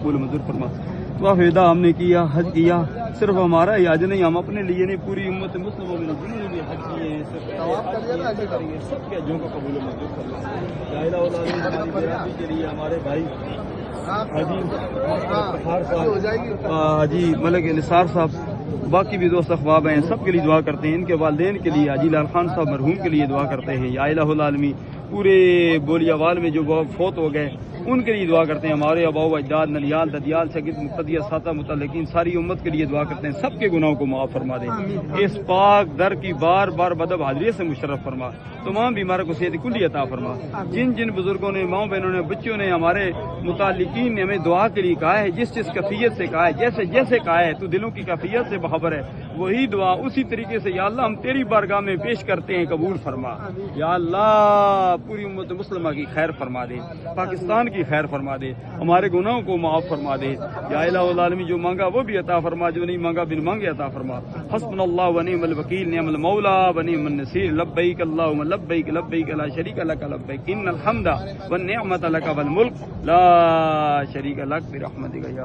قبول منظور فرما۔ طواف ودا ہم نے کیا، حج کیا، صرف ہمارا ہی حج نہیں، ہم اپنے لیے نہیں، پوری امت مسلموں میں جنہوں نے بھی حج کیے ہیں سب کے حجوں کو قبول منظور فرما۔ لا الہ الا اللہ ہماری برادری کے لیے ہمارے بھائی حاجی ملک نثار صاحب، باقی بھی دوست احباب ہیں، سب کے لیے دعا کرتے ہیں، ان کے والدین کے لیے حاجی لال خان صاحب مرحوم کے لیے دعا کرتے ہیں۔ یا الہ العالمین پورے بولیہ وال میں جو فوت ہو گئے ان کے لیے دعا کرتے ہیں، ہمارے آباء و اجداد نلیال ددیال شگید مقتدیہ ساتہ متعلقین ساری امت کے لیے دعا کرتے ہیں، سب کے گناہوں کو معاف فرما دے، اس پاک در کی بار بار بدب حاضری سے مشرف فرما، تمام بیماروں کو صحت کلی عطا فرما۔ جن جن بزرگوں نے، ماؤں بہنوں نے، بچوں نے، ہمارے متعلقین نے ہمیں دعا کے لیے کہا ہے، جس کیفیت سے کہا ہے، جیسے کہا ہے، تو دلوں کی کیفیت سے خبر ہے، وہی دعا اسی طریقے سے یا اللہ ہم تیری بارگاہ میں پیش کرتے ہیں، قبول فرما۔ یا اللہ پوری امت مسلمہ کی خیر فرما دے، پاکستان کی خیر فرما دے، ہمارے گناہوں کو معاف فرما دے۔ یا الہ العالمین جو مانگا وہ بھی عطا فرما، جو نہیں مانگا بن مانگے عطا فرما۔ حسبنا اللہ و نعم الوکیل، نعم المولا و نعم النصیر۔ لبیک اللہم لبیک، لبیک لا شریک لک لبیک، ان الحمد والنعمت لک والملک لا شریک لک برحمتک یا